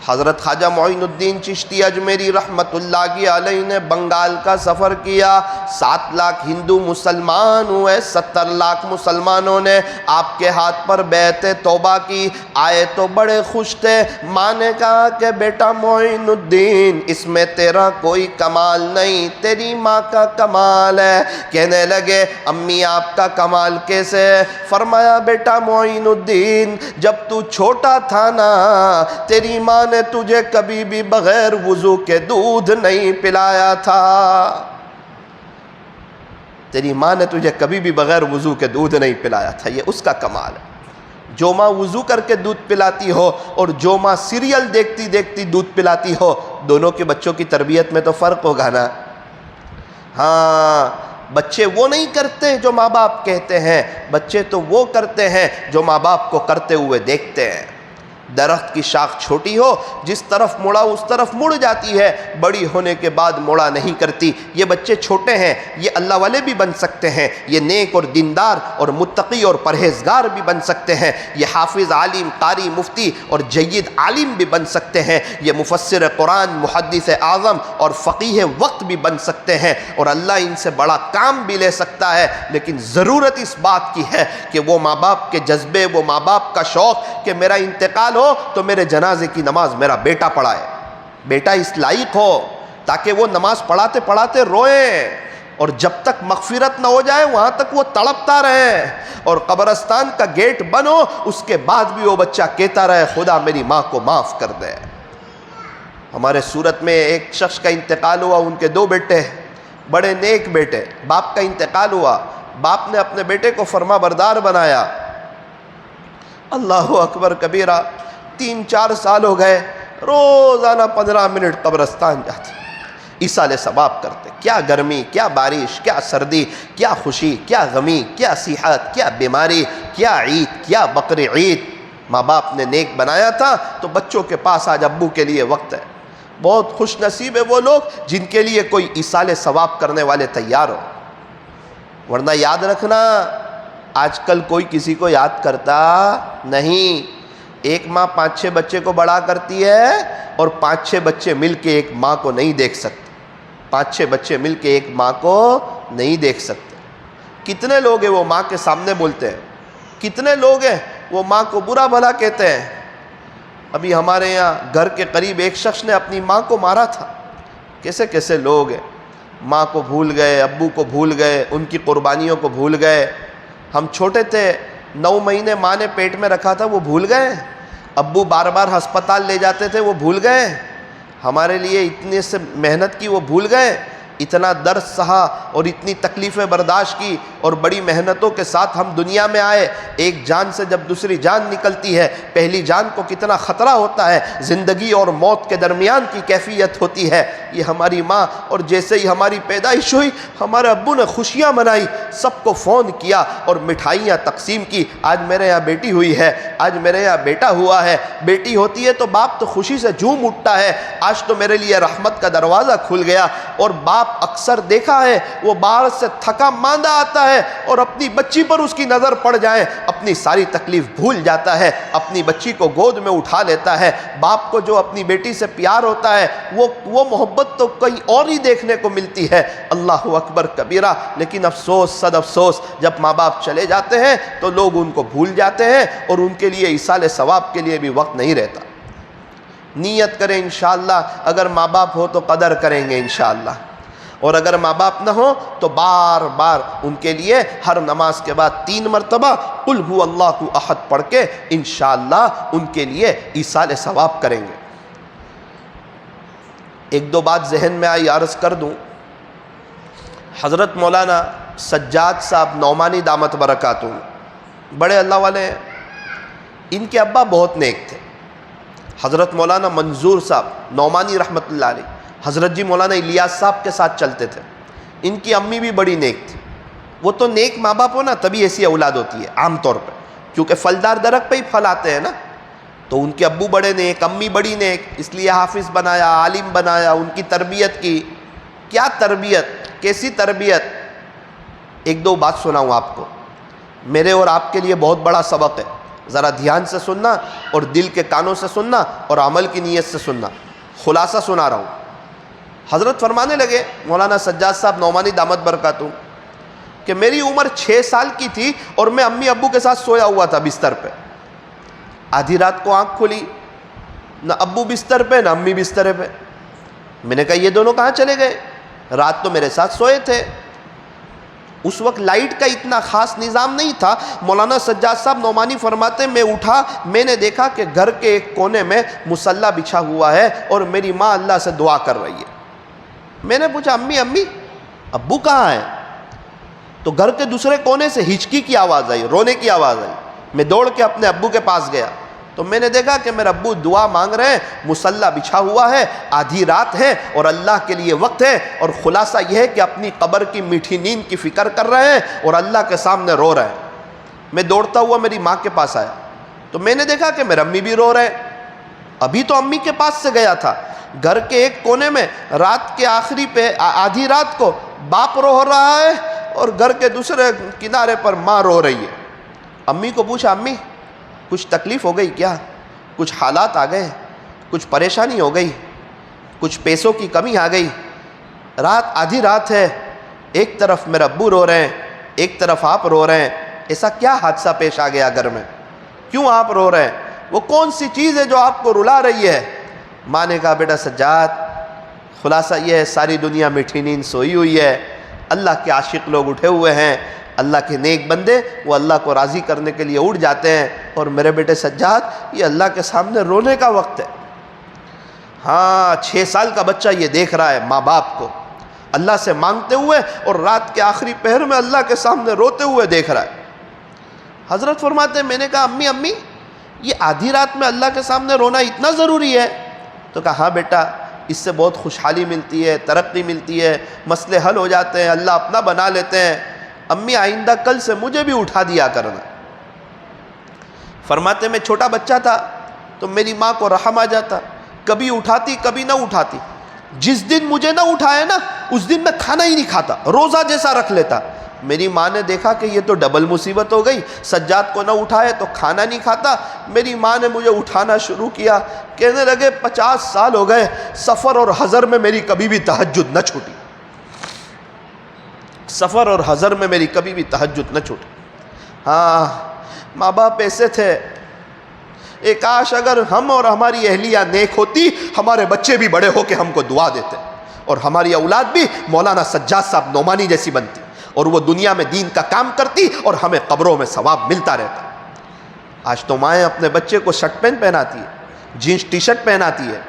[SPEAKER 1] حضرت خواجہ معین الدین چشتی اجمیری رحمت اللہ علیہ نے بنگال کا سفر کیا، 7 لاکھ ہندو مسلمان ہوئے، 70 لاکھ مسلمانوں نے آپ کے ہاتھ پر بیعت توبہ کی، آئے تو بڑے خوش تھے۔ ماں نے کہا کہ بیٹا معین الدین اس میں تیرا کوئی کمال نہیں، تیری ماں کا کمال ہے۔ کہنے لگے امی آپ کا کمال کیسے ہے؟ فرمایا بیٹا معین الدین جب تو چھوٹا تھا نا، تیری ماں نے تجھے کبھی بھی بغیر وضو کے دودھ نہیں پلایا تھا، تیری ماں نے تجھے کبھی بھی بغیر وضو کے دودھ نہیں پلایا تھا، یہ اس کا کمال ہے۔ جو ماں وضو کر کے دودھ پلاتی ہو اور جو ماں سیریل دیکھتی دیکھتی دودھ پلاتی ہو، دونوں کے بچوں کی تربیت میں تو فرق ہوگا نا۔ ہاں، بچے وہ نہیں کرتے جو ماں باپ کہتے ہیں، بچے تو وہ کرتے ہیں جو ماں باپ کو کرتے ہوئے دیکھتے ہیں۔ درخت کی شاخ چھوٹی ہو، جس طرف مڑا اس طرف مڑ جاتی ہے، بڑی ہونے کے بعد مڑا نہیں کرتی۔ یہ بچے چھوٹے ہیں، یہ اللہ والے بھی بن سکتے ہیں، یہ نیک اور دیندار اور متقی اور پرہیزگار بھی بن سکتے ہیں، یہ حافظ، عالم، قاری، مفتی اور جید عالم بھی بن سکتے ہیں، یہ مفسر قرآن، محدث اعظم اور فقیہ وقت بھی بن سکتے ہیں، اور اللہ ان سے بڑا کام بھی لے سکتا ہے۔ لیکن ضرورت اس بات کی ہے کہ وہ ماں باپ کے جذبے، وہ ماں باپ کا شوق کہ میرا انتقال ہو تو میرے جنازے کی نماز میرا بیٹا پڑھائے، بیٹا اس لائق ہو، تاکہ وہ نماز پڑھاتے پڑھاتے روئیں، اور جب تک مغفرت نہ ہو جائے وہاں تک وہ تڑپتا رہے، اور قبرستان کا گیٹ بند ہو اس کے بعد بھی وہ بچہ کہتا رہے خدا میری ماں کو معاف کر دے۔ ہمارے سورت میں ایک شخص کا انتقال ہوا، ان کے 2 بیٹے، بڑے نیک بیٹے، باپ کا انتقال ہوا، باپ نے اپنے بیٹے کو فرما بردار بنایا۔ اللہ اکبر کبیرہ، 3-4 سال ہو گئے، روزانہ 15 منٹ قبرستان جاتے، ایصال ثواب کرتے۔ کیا گرمی، کیا بارش، کیا سردی، کیا خوشی، کیا غمی، کیا صحت، کیا بیماری، کیا عید، کیا بقر عید، ماں باپ نے نیک بنایا تھا تو بچوں کے پاس آج ابو کے لیے وقت ہے۔ بہت خوش نصیب ہے وہ لوگ جن کے لیے کوئی ایصال ثواب کرنے والے تیار ہو، ورنہ یاد رکھنا آج کل کوئی کسی کو یاد کرتا نہیں۔ ایک ماں 5-6 بچے کو بڑا کرتی ہے اور 5-6 بچے مل کے ایک ماں کو نہیں دیکھ سکتے، 5-6 بچے مل کے ایک ماں کو نہیں دیکھ سکتے۔ کتنے لوگ ہیں وہ ماں کے سامنے بولتے ہیں، کتنے لوگ ہیں وہ ماں کو برا بھلا کہتے ہیں۔ ابھی ہمارے یہاں گھر کے قریب ایک شخص نے اپنی ماں کو مارا تھا۔ کیسے کیسے لوگ ہیں، ماں کو بھول گئے، ابو کو بھول گئے، ان کی قربانیوں کو بھول گئے۔ ہم چھوٹے تھے، 9 مہینے ماں نے پیٹ میں رکھا تھا وہ بھول گئے؟ ابو بار بار ہسپتال لے جاتے تھے وہ بھول گئے؟ ہمارے لیے اتنے سے محنت کی وہ بھول گئے؟ اتنا درد سہا اور اتنی تکلیفیں برداشت کی اور بڑی محنتوں کے ساتھ ہم دنیا میں آئے. ایک جان سے جب دوسری جان نکلتی ہے، پہلی جان کو کتنا خطرہ ہوتا ہے، زندگی اور موت کے درمیان کی کیفیت ہوتی ہے. یہ ہماری ماں، اور جیسے ہی ہماری پیدائش ہوئی ہمارے ابو نے خوشیاں منائی، سب کو فون کیا اور مٹھائیاں تقسیم کی. آج میرے یہاں بیٹی ہوئی ہے، آج میرے یہاں بیٹا ہوا ہے. بیٹی ہوتی ہے تو باپ تو خوشی سے جھوم اٹھتا ہے، آج تو میرے لیے رحمت کا دروازہ کھل گیا. اور باپ اکثر دیکھا ہے وہ باہر سے تھکا ماندہ آتا ہے اور اپنی بچی پر اس کی نظر پڑ جائے اپنی ساری تکلیف بھول جاتا ہے، اپنی بچی کو گود میں اٹھا لیتا ہے. باپ کو جو اپنی بیٹی سے پیار ہوتا ہے وہ محبت تو کہیں اور ہی دیکھنے کو ملتی ہے. اللہ اکبر کبیرہ. لیکن افسوس صد افسوس، جب ماں باپ چلے جاتے ہیں تو لوگ ان کو بھول جاتے ہیں اور ان کے لیے ایصال ثواب کے لیے بھی وقت نہیں رہتا. نیت کریں انشاءاللہ، اگر ماں باپ ہو تو قدر کریں گے انشاءاللہ، اور اگر ماں باپ نہ ہو تو بار بار ان کے لیے ہر نماز کے بعد 3 مرتبہ قل هو اللہ احد پڑھ کے انشاءاللہ ان کے لیے ایصال ثواب کریں گے. ایک دو بات ذہن میں آئی عرض کر دوں. حضرت مولانا سجاد صاحب نعمانی دامت برکاتہ بڑے اللہ والے ہیں. ان کے ابا بہت نیک تھے. حضرت مولانا منظور صاحب نعمانی رحمۃ اللہ علیہ حضرت جی مولانا الیاس صاحب کے ساتھ چلتے تھے. ان کی امی بھی بڑی نیک تھی. وہ تو نیک ماں باپ ہو نا تبھی ایسی اولاد ہوتی ہے عام طور پہ، کیونکہ پھلدار درخت پہ ہی پھل آتے ہیں نا. تو ان کے ابو بڑے نیک، امی بڑی نیک، اس لیے حافظ بنایا، عالم بنایا. ان کی تربیت کی. کیا تربیت، کیسی تربیت. ایک دو بات سناؤں آپ کو، میرے اور آپ کے لیے بہت بڑا سبق ہے. ذرا دھیان سے سننا اور دل کے کانوں سے سننا اور عمل کی نیت سے سننا. خلاصہ سنا رہا ہوں. حضرت فرمانے لگے مولانا سجاد صاحب نعمانی دامت برکاتہ کہ میری عمر 6 سال کی تھی اور میں امی ابو کے ساتھ سویا ہوا تھا بستر پہ. آدھی رات کو آنکھ کھلی، نہ ابو بستر پہ نہ امی بستر پہ. میں نے کہا یہ دونوں کہاں چلے گئے؟ رات تو میرے ساتھ سوئے تھے. اس وقت لائٹ کا اتنا خاص نظام نہیں تھا. مولانا سجاد صاحب نعمانی فرماتے میں اٹھا، میں نے دیکھا کہ گھر کے ایک کونے میں مصلی بچھا ہوا ہے اور میری ماں اللہ سے دعا کر رہی ہے. میں نے پوچھا امی ابو کہاں ہیں؟ تو گھر کے دوسرے کونے سے ہچکی کی آواز آئی، رونے کی آواز آئی. میں دوڑ کے اپنے ابو کے پاس گیا تو میں نے دیکھا کہ میرے ابو دعا مانگ رہے ہیں، مصلی بچھا ہوا ہے، آدھی رات ہے اور اللہ کے لیے وقت ہے. اور خلاصہ یہ ہے کہ اپنی قبر کی میٹھی نیند کی فکر کر رہے ہیں اور اللہ کے سامنے رو رہے ہیں. میں دوڑتا ہوا میری ماں کے پاس آیا تو میں نے دیکھا کہ میرے امی بھی رو رہے ہیں. ابھی تو امی کے پاس سے گیا تھا. گھر کے ایک کونے میں رات کے آخری پہ آدھی رات کو باپ رو رہا ہے اور گھر کے دوسرے کنارے پر ماں رو رہی ہے. امی کو پوچھا امی کچھ تکلیف ہو گئی کیا؟ کچھ حالات آ گئے؟ کچھ پریشانی ہو گئی؟ کچھ پیسوں کی کمی آ گئی؟ آدھی رات ہے، ایک طرف میرے ابو رو رہے ہیں، ایک طرف آپ رو رہے ہیں. ایسا کیا حادثہ پیش آ گیا گھر میں؟ کیوں آپ رو رہے ہیں؟ وہ کون سی چیز ہے جو آپ کو رلا رہی ہے؟ ماں نے کہا بیٹا سجاد خلاصہ یہ ہے ساری دنیا میٹھی نیند سوئی ہوئی ہے، اللہ کے عاشق لوگ اٹھے ہوئے ہیں، اللہ کے نیک بندے وہ اللہ کو راضی کرنے کے لیے اٹھ جاتے ہیں، اور میرے بیٹے سجاد یہ اللہ کے سامنے رونے کا وقت ہے. ہاں 6 سال کا بچہ یہ دیکھ رہا ہے ماں باپ کو اللہ سے مانگتے ہوئے اور رات کے آخری پہر میں اللہ کے سامنے روتے ہوئے دیکھ رہا ہے. حضرت فرماتے ہیں میں نے کہا امی یہ آدھی رات میں اللہ کے سامنے رونا اتنا ضروری ہے؟ تو کہا ہاں بیٹا اس سے بہت خوشحالی ملتی ہے، ترقی ملتی ہے، مسئلے حل ہو جاتے ہیں، اللہ اپنا بنا لیتے ہیں. امی آئندہ کل سے مجھے بھی اٹھا دیا کرنا. فرماتے میں چھوٹا بچہ تھا تو میری ماں کو رحم آ جاتا، کبھی اٹھاتی کبھی نہ اٹھاتی. جس دن مجھے نہ اٹھائے نا اس دن میں کھانا ہی نہیں کھاتا، روزہ جیسا رکھ لیتا. میری ماں نے دیکھا کہ یہ تو ڈبل مصیبت ہو گئی، سجاد کو نہ اٹھائے تو کھانا نہیں کھاتا. میری ماں نے مجھے اٹھانا شروع کیا، کہنے لگے 50 سال ہو گئے سفر اور حضر میں میری کبھی بھی تہجد نہ چھوٹی، سفر اور حضر میں میری کبھی بھی تہجد نہ چھوٹی. ہاں ماں باپ ایسے تھے، ایک کاش اگر ہم اور ہماری اہلیہ نیک ہوتی ہمارے بچے بھی بڑے ہو کے ہم کو دعا دیتے اور ہماری اولاد بھی مولانا سجاد صاحب نعمانی جیسی بنتی. اور وہ دنیا میں دین کا کام کرتی اور ہمیں قبروں میں ثواب ملتا رہتا۔ آج تو مائیں اپنے بچے کو شرٹ پینٹ پہناتی ہے، جینس ٹی شرٹ پہناتی ہے۔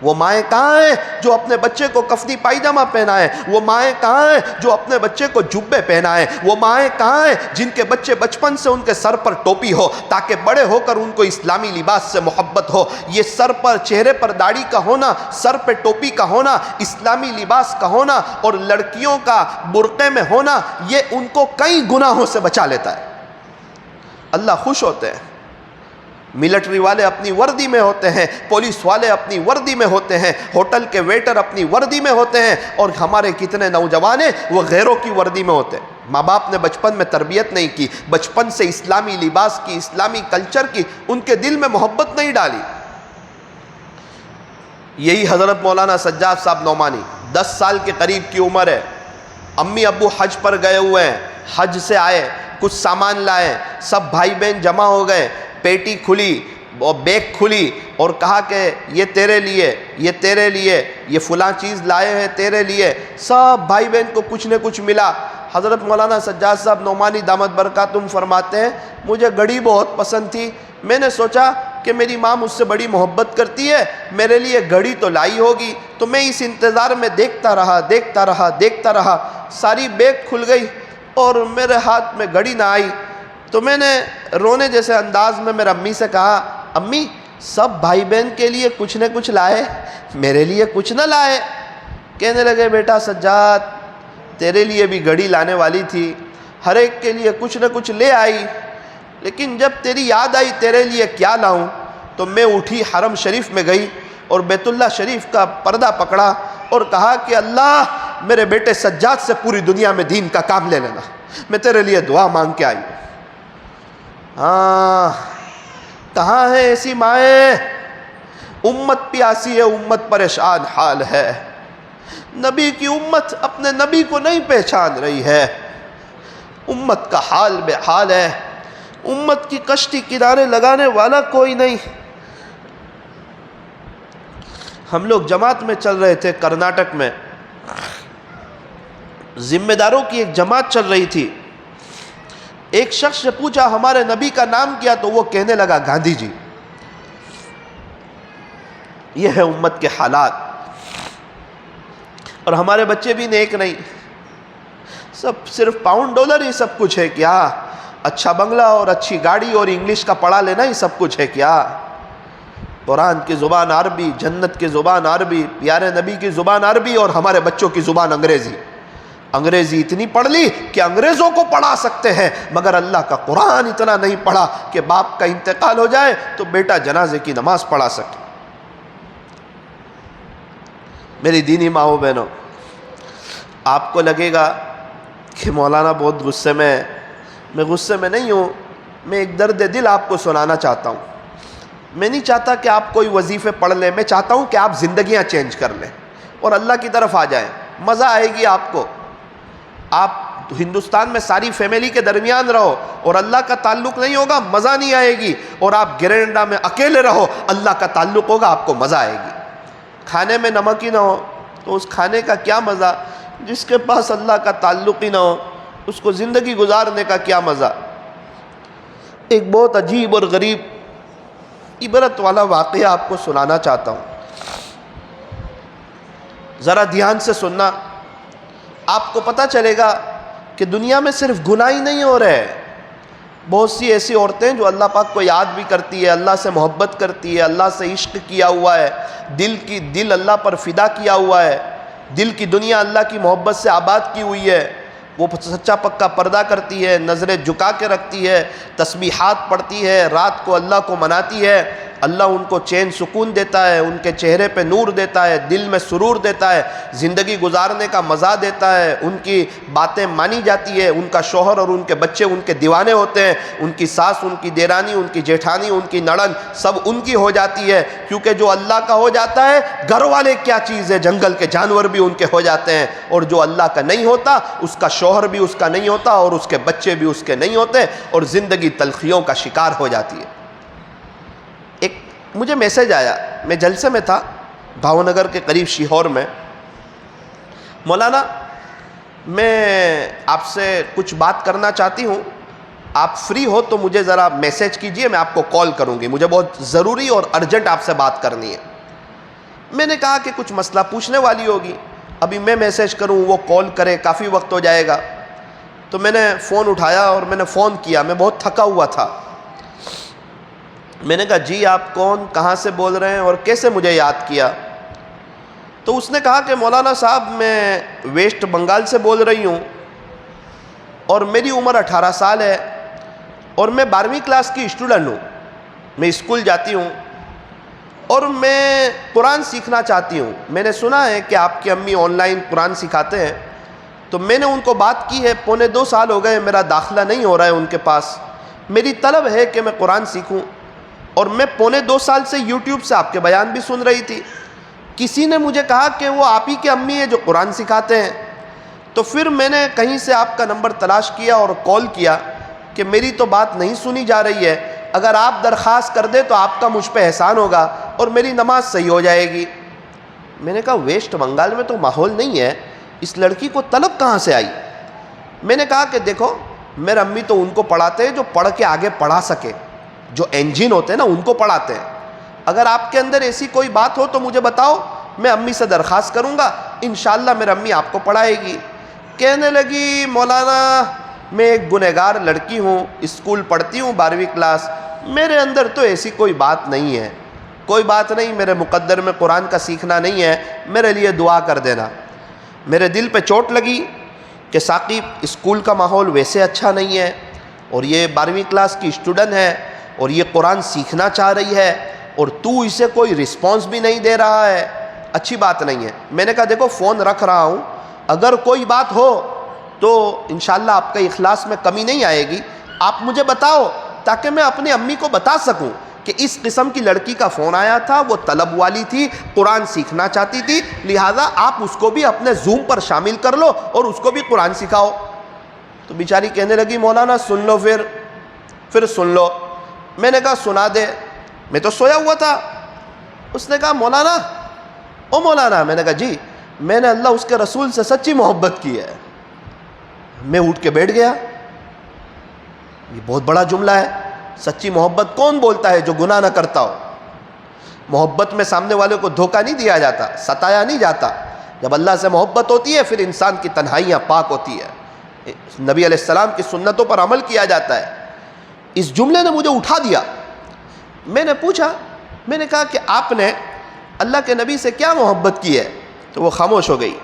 [SPEAKER 1] وہ مائیں کہاں ہیں جو اپنے بچے کو کفنی پائجامہ پہنائیں؟ وہ مائیں کہاں ہیں جو اپنے بچے کو جبے پہنائیں؟ وہ مائیں کہاں ہیں جن کے بچے بچپن سے ان کے سر پر ٹوپی ہو تاکہ بڑے ہو کر ان کو اسلامی لباس سے محبت ہو؟ یہ سر پر، چہرے پر داڑھی کا ہونا، سر پہ ٹوپی کا ہونا، اسلامی لباس کا ہونا اور لڑکیوں کا برقعے میں ہونا، یہ ان کو کئی گناہوں سے بچا لیتا ہے۔ اللہ خوش ہوتے ہیں۔ ملٹری والے اپنی وردی میں ہوتے ہیں، پولیس والے اپنی وردی میں ہوتے ہیں، ہوٹل کے ویٹر اپنی وردی میں ہوتے ہیں، اور ہمارے کتنے نوجوان ہیں وہ غیروں کی وردی میں ہوتے ہیں۔ ماں باپ نے بچپن میں تربیت نہیں کی، بچپن سے اسلامی لباس کی، اسلامی کلچر کی ان کے دل میں محبت نہیں ڈالی۔ یہی حضرت مولانا سجاد صاحب نعمانی 10 سال کے قریب کی عمر ہے، امی ابو حج پر گئے ہوئے ہیں، حج سے آئے، کچھ سامان لائے، سب بھائی بہن جمع ہو گئے، پیٹی کھلی اور بیگ کھلی اور کہا کہ یہ تیرے لیے، یہ تیرے لیے، یہ فلاں چیز لائے ہیں تیرے لیے۔ سب بھائی بہن کو کچھ نہ کچھ ملا۔ حضرت مولانا سجاد صاحب نعمانی دامت برکاتہم فرماتے ہیں مجھے گھڑی بہت پسند تھی، میں نے سوچا کہ میری ماں مجھ سے بڑی محبت کرتی ہے، میرے لیے گھڑی تو لائی ہوگی، تو میں اس انتظار میں دیکھتا رہا، ساری بیگ کھل گئی اور میرے ہاتھ میں گھڑی نہ آئی۔ تو میں نے رونے جیسے انداز میں میرے امی سے کہا امی سب بھائی بہن کے لیے کچھ نہ کچھ لائے، میرے لیے کچھ نہ لائے؟ کہنے لگے بیٹا سجاد تیرے لیے بھی گھڑی لانے والی تھی، ہر ایک کے لیے کچھ نہ کچھ لے آئی، لیکن جب تیری یاد آئی تیرے لیے کیا لاؤں تو میں اٹھی حرم شریف میں گئی اور بیت اللہ شریف کا پردہ پکڑا اور کہا کہ اللہ میرے بیٹے سجاد سے پوری دنیا میں دین کا کام لے لینا، میں تیرے لیے دعا مانگ کے آئی ہوں۔ ہاں کہاں ہے ایسی مائیں؟ امت پیاسی ہے، امت پریشان حال ہے، نبی کی امت اپنے نبی کو نہیں پہچان رہی ہے، امت کا حال بے حال ہے، امت کی کشتی کنارے لگانے والا کوئی نہیں۔ ہم لوگ جماعت میں چل رہے تھے کرناٹک میں، ذمہ داروں کی ایک جماعت چل رہی تھی، ایک شخص سے پوچھا ہمارے نبی کا نام کیا، تو وہ کہنے لگا گاندھی جی۔ یہ ہے امت کے حالات، اور ہمارے بچے بھی نیک نہیں، سب صرف پاؤنڈ ڈالر ہی سب کچھ ہے کیا؟ اچھا بنگلہ اور اچھی گاڑی اور انگلش کا پڑھا لینا ہی سب کچھ ہے کیا؟ قرآن کی زبان عربی، جنت کی زبان عربی، پیارے نبی کی زبان عربی، اور ہمارے بچوں کی زبان انگریزی۔ انگریزی اتنی پڑھ لی کہ انگریزوں کو پڑھا سکتے ہیں، مگر اللہ کا قرآن اتنا نہیں پڑھا کہ باپ کا انتقال ہو جائے تو بیٹا جنازے کی نماز پڑھا سکے۔ میری دینی ماؤں بہنوں، آپ کو لگے گا کہ مولانا بہت غصے میں ہے، میں غصے میں نہیں ہوں، میں ایک درد دل آپ کو سنانا چاہتا ہوں۔ میں نہیں چاہتا کہ آپ کوئی وظیفے پڑھ لیں، میں چاہتا ہوں کہ آپ زندگیاں چینج کر لیں اور اللہ کی طرف آ جائیں، مزہ آئے گی آپ کو۔ آپ ہندوستان میں ساری فیملی کے درمیان رہو اور اللہ کا تعلق نہیں ہوگا، مزہ نہیں آئے گی، اور آپ گرینڈا میں اکیلے رہو، اللہ کا تعلق ہوگا، آپ کو مزہ آئے گی۔ کھانے میں نمک ہی نہ ہو تو اس کھانے کا کیا مزہ؟ جس کے پاس اللہ کا تعلق ہی نہ ہو اس کو زندگی گزارنے کا کیا مزہ؟ ایک بہت عجیب اور غریب عبرت والا واقعہ آپ کو سنانا چاہتا ہوں، ذرا دھیان سے سننا، آپ کو پتہ چلے گا کہ دنیا میں صرف گناہ ہی نہیں ہو رہے، بہت سی ایسی عورتیں جو اللہ پاک کو یاد بھی کرتی ہے، اللہ سے محبت کرتی ہے، اللہ سے عشق کیا ہوا ہے، دل اللہ پر فدا کیا ہوا ہے، دل کی دنیا اللہ کی محبت سے آباد کی ہوئی ہے، وہ سچا پکا پردہ کرتی ہے، نظریں جھکا کے رکھتی ہے، تسبیحات پڑھتی ہے، رات کو اللہ کو مناتی ہے، اللہ ان کو چین سکون دیتا ہے، ان کے چہرے پہ نور دیتا ہے، دل میں سرور دیتا ہے، زندگی گزارنے کا مزہ دیتا ہے، ان کی باتیں مانی جاتی ہے، ان کا شوہر اور ان کے بچے ان کے دیوانے ہوتے ہیں، ان کی ساس، ان کی دیرانی، ان کی جیٹھانی، ان کی نڑند سب ان کی ہو جاتی ہے، کیونکہ جو اللہ کا ہو جاتا ہے گھر والے کیا چیز ہے، جنگل کے جانور بھی ان کے ہو جاتے ہیں، اور جو اللہ کا نہیں ہوتا اس کا شوہر بھی اس کا نہیں ہوتا اور اس کے بچے بھی اس کے نہیں ہوتے، اور زندگی تلخیوں کا شکار ہو جاتی ہے۔ ایک مجھے میسج آیا، میں جلسے میں تھا بھاؤ نگر کے قریب شیہور میں، مولانا میں آپ سے کچھ بات کرنا چاہتی ہوں، آپ فری ہو تو مجھے ذرا میسج کیجئے، میں آپ کو کال کروں گی، مجھے بہت ضروری اور ارجنٹ آپ سے بات کرنی ہے۔ میں نے کہا کہ کچھ مسئلہ پوچھنے والی ہوگی، ابھی میں میسج کروں وہ کال کرے کافی وقت ہو جائے گا۔ تو میں نے فون اٹھایا اور میں نے فون کیا، میں بہت تھکا ہوا تھا۔ میں نے کہا جی آپ کون، کہاں سے بول رہے ہیں اور کیسے مجھے یاد کیا؟ تو اس نے کہا کہ مولانا صاحب میں ویسٹ بنگال سے بول رہی ہوں اور میری عمر 18 سال ہے اور میں 12ویں کلاس کی اسٹوڈنٹ ہوں، میں اسکول جاتی ہوں اور میں قرآن سیکھنا چاہتی ہوں۔ میں نے سنا ہے کہ آپ کی امی آن لائن قرآن سکھاتے ہیں، تو میں نے ان کو بات کی ہے، 1.25 سال ہو گئے میرا داخلہ نہیں ہو رہا ہے ان کے پاس، میری طلب ہے کہ میں قرآن سیکھوں، اور میں 1.25 سال سے یوٹیوب سے آپ کے بیان بھی سن رہی تھی۔ کسی نے مجھے کہا کہ وہ آپ ہی کے امی ہیں جو قرآن سکھاتے ہیں، تو پھر میں نے کہیں سے آپ کا نمبر تلاش کیا اور کال کیا کہ میری تو بات نہیں سنی جا رہی ہے، اگر آپ درخواست کر دیں تو آپ کا مجھ پہ احسان ہوگا اور میری نماز صحیح ہو جائے گی۔ میں نے کہا ویسٹ بنگال میں تو ماحول نہیں ہے، اس لڑکی کو طلب کہاں سے آئی؟ میں نے کہا کہ دیکھو میرے امی تو ان کو پڑھاتے ہیں جو پڑھ کے آگے پڑھا سکے، جو انجین ہوتے ہیں نا ان کو پڑھاتے ہیں، اگر آپ کے اندر ایسی کوئی بات ہو تو مجھے بتاؤ، میں امی سے درخواست کروں گا، انشاءاللہ میرے امی آپ کو پڑھائے گی۔ کہنے لگی مولانا میں ایک گنہگار لڑکی ہوں، اسکول پڑھتی ہوں 12ویں کلاس، میرے اندر تو ایسی کوئی بات نہیں ہے، کوئی بات نہیں، میرے مقدر میں قرآن کا سیکھنا نہیں ہے، میرے لیے دعا کر دینا۔ میرے دل پہ چوٹ لگی کہ ثاقب اسکول کا ماحول ویسے اچھا نہیں ہے اور یہ 12ویں کلاس کی اسٹوڈنٹ ہے اور یہ قرآن سیکھنا چاہ رہی ہے اور تو اسے کوئی رسپانس بھی نہیں دے رہا ہے، اچھی بات نہیں ہے۔ میں نے کہا دیکھو فون رکھ رہا ہوں، اگر کوئی بات ہو تو انشاءاللہ آپ کے اخلاص میں کمی نہیں آئے گی، آپ مجھے بتاؤ تاکہ میں اپنی امی کو بتا سکوں کہ اس قسم کی لڑکی کا فون آیا تھا، وہ طلب والی تھی، قرآن سیکھنا چاہتی تھی، لہٰذا آپ اس کو بھی اپنے زوم پر شامل کر لو اور اس کو بھی قرآن سکھاؤ۔ تو بیچاری کہنے لگی مولانا سن لو، پھر سن لو۔ میں نے کہا سنا دے، میں تو سویا ہوا تھا۔ اس نے کہا مولانا، او مولانا، میں نے کہا جی، میں نے اللہ اس کے رسول سے سچی محبت کی ہے۔ میں اٹھ کے بیٹھ گیا، یہ بہت بڑا جملہ ہے، سچی محبت کون بولتا ہے جو گناہ نہ کرتا ہو؟ محبت میں سامنے والے کو دھوکہ نہیں دیا جاتا، ستایا نہیں جاتا۔ جب اللہ سے محبت ہوتی ہے پھر انسان کی تنہائیاں پاک ہوتی ہے، نبی علیہ السلام کی سنتوں پر عمل کیا جاتا ہے۔ اس جملے نے مجھے اٹھا دیا۔ میں نے پوچھا، میں نے کہا کہ آپ نے اللہ کے نبی سے کیا محبت کی ہے؟ تو وہ خاموش ہو گئی۔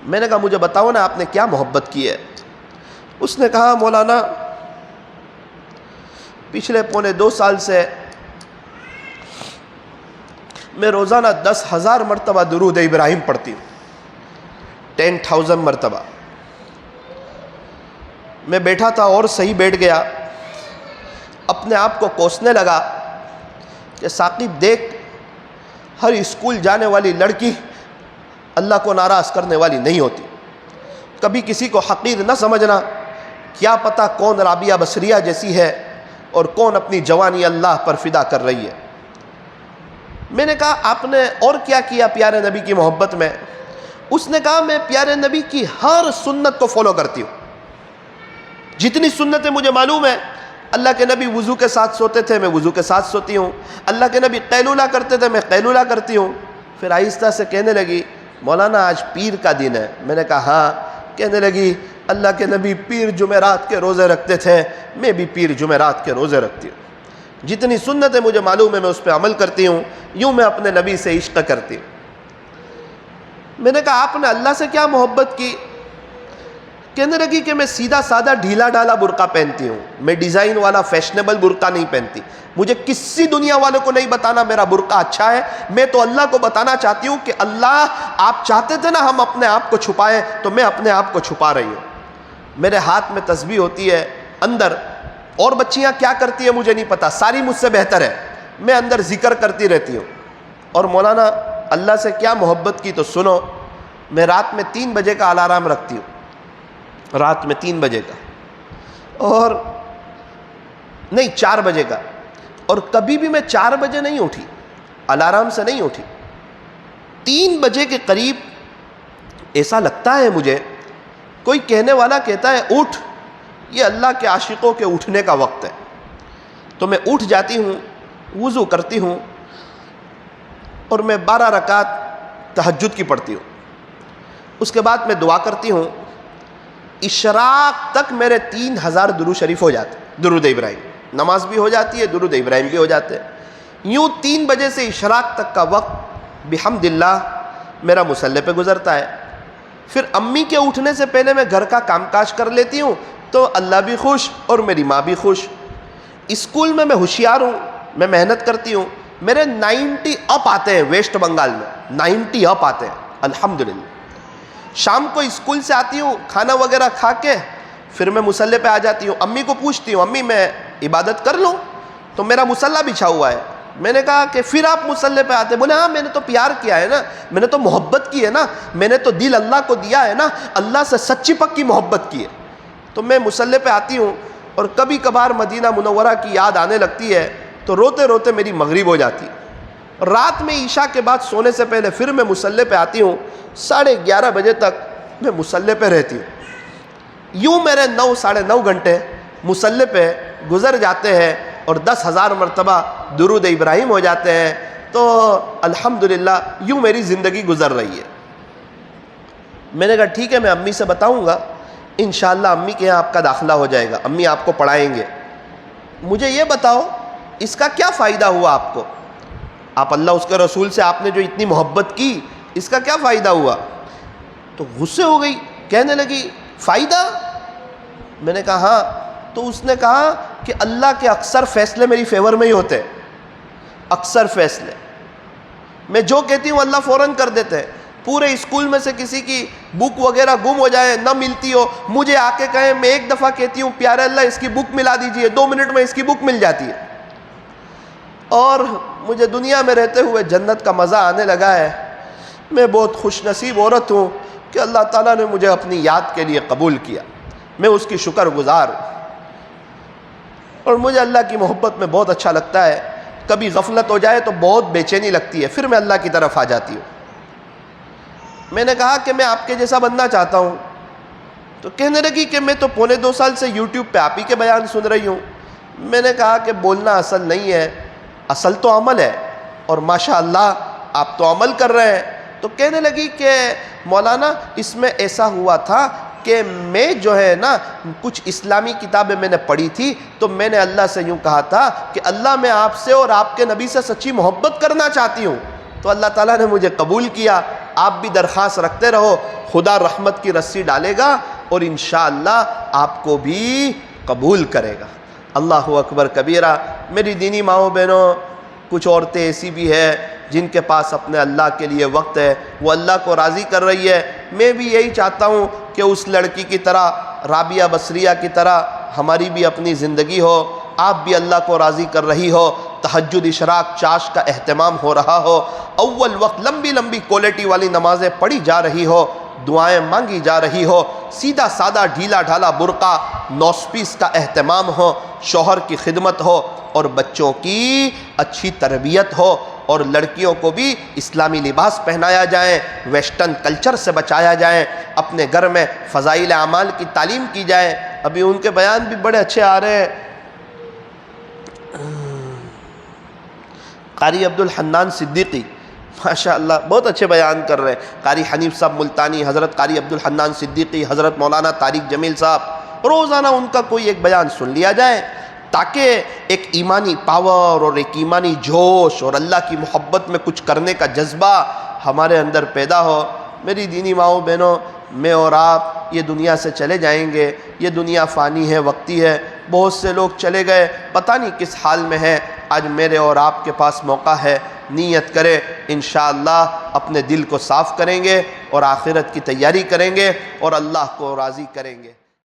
[SPEAKER 1] میں نے کہا مجھے بتاؤ نا آپ نے کیا محبت کی ہے؟ اس نے کہا مولانا پچھلے 1.25 سال سے میں روزانہ 10,000 مرتبہ درود ابراہیم پڑھتی ہوں، 10,000 مرتبہ۔ میں بیٹھا تھا اور صحیح بیٹھ گیا، اپنے آپ کو کوسنے لگا کہ ثاقب دیکھ، ہر اسکول جانے والی لڑکی اللہ کو ناراض کرنے والی نہیں ہوتی، کبھی کسی کو حقیر نہ سمجھنا، کیا پتہ کون رابعہ بصریہ جیسی ہے اور کون اپنی جوانی اللہ پر فدا کر رہی ہے۔ میں نے کہا آپ نے اور کیا کیا پیارے نبی کی محبت میں؟ اس نے کہا میں پیارے نبی کی ہر سنت کو فالو کرتی ہوں، جتنی سنتیں مجھے معلوم ہیں۔ اللہ کے نبی وضو کے ساتھ سوتے تھے، میں وضو کے ساتھ سوتی ہوں، اللہ کے نبی قیلولہ کرتے تھے، میں قیلولہ کرتی ہوں۔ پھر آہستہ سے کہنے لگی مولانا آج پیر کا دن ہے۔ میں نے کہا ہاں۔ کہنے لگی اللہ کے نبی پیر جمعرات کے روزے رکھتے تھے، میں بھی پیر جمعرات کے روزے رکھتی ہوں، جتنی سنتیں مجھے معلوم ہے میں اس پہ عمل کرتی ہوں، یوں میں اپنے نبی سے عشق کرتی ہوں۔ میں نے کہا آپ نے اللہ سے کیا محبت کی؟ کہنے لگی کہ میں سیدھا سادہ ڈھیلا ڈھالا برقع پہنتی ہوں، میں ڈیزائن والا فیشنیبل برقع نہیں پہنتی، مجھے کسی دنیا والے کو نہیں بتانا میرا برقع اچھا ہے، میں تو اللہ کو بتانا چاہتی ہوں کہ اللہ آپ چاہتے تھے نا ہم اپنے آپ کو چھپائیں تو میں اپنے آپ کو چھپا رہی ہوں۔ میرے ہاتھ میں تسبیح ہوتی ہے اندر، اور بچیاں کیا کرتی ہیں مجھے نہیں پتا، ساری مجھ سے بہتر ہے، میں اندر ذکر کرتی رہتی ہوں۔ اور مولانا اللہ سے کیا محبت کی تو سنو، میں رات میں 3 بجے کا الارم رکھتی ہوں، رات میں 3 بجے کا، اور نہیں 4 بجے کا، اور کبھی بھی میں 4 بجے نہیں اٹھی، الارم سے نہیں اٹھی، 3 بجے کے قریب ایسا لگتا ہے مجھے کوئی کہنے والا کہتا ہے اٹھ، یہ اللہ کے عاشقوں کے اٹھنے کا وقت ہے، تو میں اٹھ جاتی ہوں، وضو کرتی ہوں اور میں 12 رکعت تہجد کی پڑھتی ہوں. اس کے بعد میں دعا کرتی ہوں. اشراق تک میرے 3000 درود شریف ہو جاتے، درود ابراہیم. نماز بھی ہو جاتی ہے، درود ابراہیم بھی ہو جاتے ہیں. یوں 3 بجے سے اشراق تک کا وقت بحمداللہ میرا مصلی پہ گزرتا ہے. پھر امی کے اٹھنے سے پہلے میں گھر کا کام کاج کر لیتی ہوں، تو اللہ بھی خوش اور میری ماں بھی خوش. اسکول میں ہوشیار ہوں، میں محنت کرتی ہوں. میرے 90 اپ آتے ہیں ویسٹ بنگال میں، 90 اپ آتے ہیں الحمدللہ. شام کو اسکول سے آتی ہوں، کھانا وغیرہ کھا کے پھر میں مصلی پہ آ جاتی ہوں. امی کو پوچھتی ہوں امی میں عبادت کر لوں؟ تو میرا مصلی بچھا ہوا ہے. میں نے کہا کہ پھر آپ مصلی پہ آتے؟ بولے ہاں میں نے تو پیار کیا ہے نا، میں نے تو محبت کی ہے نا، میں نے تو دل اللہ کو دیا ہے نا، اللہ سے سچی پکی محبت کی ہے. تو میں مصلی پہ آتی ہوں اور کبھی کبھار مدینہ منورہ کی یاد آنے لگتی ہے تو روتے روتے میری مغرب ہو جاتی ہے. رات میں عشاء کے بعد سونے سے پہلے پھر میں مصلی پہ آتی ہوں، 11:30 بجے تک میں مصلی پہ رہتی ہوں. یوں میرے 9 ساڑھے 9 گھنٹے مصلی پہ گزر جاتے ہیں اور 10,000 مرتبہ درود ابراہیم ہو جاتے ہیں. تو الحمدللہ یوں میری زندگی گزر رہی ہے. میں نے کہا ٹھیک ہے، میں امی سے بتاؤں گا، انشاءاللہ امی کے یہاں آپ کا داخلہ ہو جائے گا، امی آپ کو پڑھائیں گے. مجھے یہ بتاؤ اس کا کیا فائدہ ہوا آپ کو؟ آپ اللہ اس کے رسول سے آپ نے جو اتنی محبت کی، اس کا کیا فائدہ ہوا؟ تو غصے ہو گئی، کہنے لگی فائدہ؟ میں نے کہا ہاں. تو اس نے کہا کہ اللہ کے اکثر فیصلے میری فیور میں ہی ہوتے ہیں، اکثر فیصلے میں جو کہتی ہوں اللہ فوراً کر دیتے ہیں. پورے اسکول میں سے کسی کی بک وغیرہ گم ہو جائے، نہ ملتی ہو، مجھے آ کے کہیں، میں ایک دفعہ کہتی ہوں پیارے اللہ اس کی بک ملا دیجئے، 2 منٹ میں اس کی بک مل جاتی ہے. اور مجھے دنیا میں رہتے ہوئے جنت کا مزہ آنے لگا ہے. میں بہت خوش نصیب عورت ہوں کہ اللہ تعالیٰ نے مجھے اپنی یاد کے لیے قبول کیا. میں اس کی شکر گزار ہوں اور مجھے اللہ کی محبت میں بہت اچھا لگتا ہے. کبھی غفلت ہو جائے تو بہت بے چینی لگتی ہے، پھر میں اللہ کی طرف آ جاتی ہوں. میں نے کہا کہ میں آپ کے جیسا بننا چاہتا ہوں. تو کہنے لگی کہ میں تو 1.25 سال سے یوٹیوب پہ آپ ہی کے بیان سن رہی ہوں. میں نے کہا کہ بولنا اصل نہیں ہے، اصل تو عمل ہے، اور ماشاءاللہ آپ تو عمل کر رہے ہیں. تو کہنے لگی کہ مولانا اس میں ایسا ہوا تھا کہ میں جو ہے نا کچھ اسلامی کتابیں میں نے پڑھی تھی، تو میں نے اللہ سے یوں کہا تھا کہ اللہ میں آپ سے اور آپ کے نبی سے سچی محبت کرنا چاہتی ہوں. تو اللہ تعالیٰ نے مجھے قبول کیا. آپ بھی درخواست رکھتے رہو، خدا رحمت کی رسی ڈالے گا اور انشاءاللہ آپ کو بھی قبول کرے گا. اللہ اکبر کبیرہ. میری دینی ماؤں بہنوں، کچھ عورتیں ایسی بھی ہیں جن کے پاس اپنے اللہ کے لیے وقت ہے، وہ اللہ کو راضی کر رہی ہے. میں بھی یہی چاہتا ہوں کہ اس لڑکی کی طرح، رابعہ بصریہ کی طرح ہماری بھی اپنی زندگی ہو، آپ بھی اللہ کو راضی کر رہی ہو، تہجد اشراق چاش کا اہتمام ہو رہا ہو، اول وقت لمبی لمبی کوالٹی والی نمازیں پڑھی جا رہی ہو، دعائیں مانگی جا رہی ہو، سیدھا سادہ ڈھیلا ڈھالا برقع نوسپیس کا اہتمام ہو، شوہر کی خدمت ہو اور بچوں کی اچھی تربیت ہو، اور لڑکیوں کو بھی اسلامی لباس پہنایا جائے، ویسٹرن کلچر سے بچایا جائے، اپنے گھر میں فضائل اعمال کی تعلیم کی جائے. ابھی ان کے بیان بھی بڑے اچھے آ رہے ہیں. قاری عبدالحنان صدیقی ماشاءاللہ بہت اچھے بیان کر رہے ہیں. قاری حنیف صاحب ملتانی، حضرت قاری عبدالحنان صدیقی، حضرت مولانا طارق جمیل صاحب، روزانہ ان کا کوئی ایک بیان سن لیا جائے تاکہ ایک ایمانی پاور اور ایک ایمانی جوش اور اللہ کی محبت میں کچھ کرنے کا جذبہ ہمارے اندر پیدا ہو. میری دینی ماؤں بہنوں، میں اور آپ یہ دنیا سے چلے جائیں گے. یہ دنیا فانی ہے، وقتی ہے. بہت سے لوگ چلے گئے، پتہ نہیں کس حال میں ہیں. آج میرے اور آپ کے پاس موقع ہے، نیت کریں، انشاءاللہ اپنے دل کو صاف کریں گے اور آخرت کی تیاری کریں گے اور اللہ کو راضی کریں گے.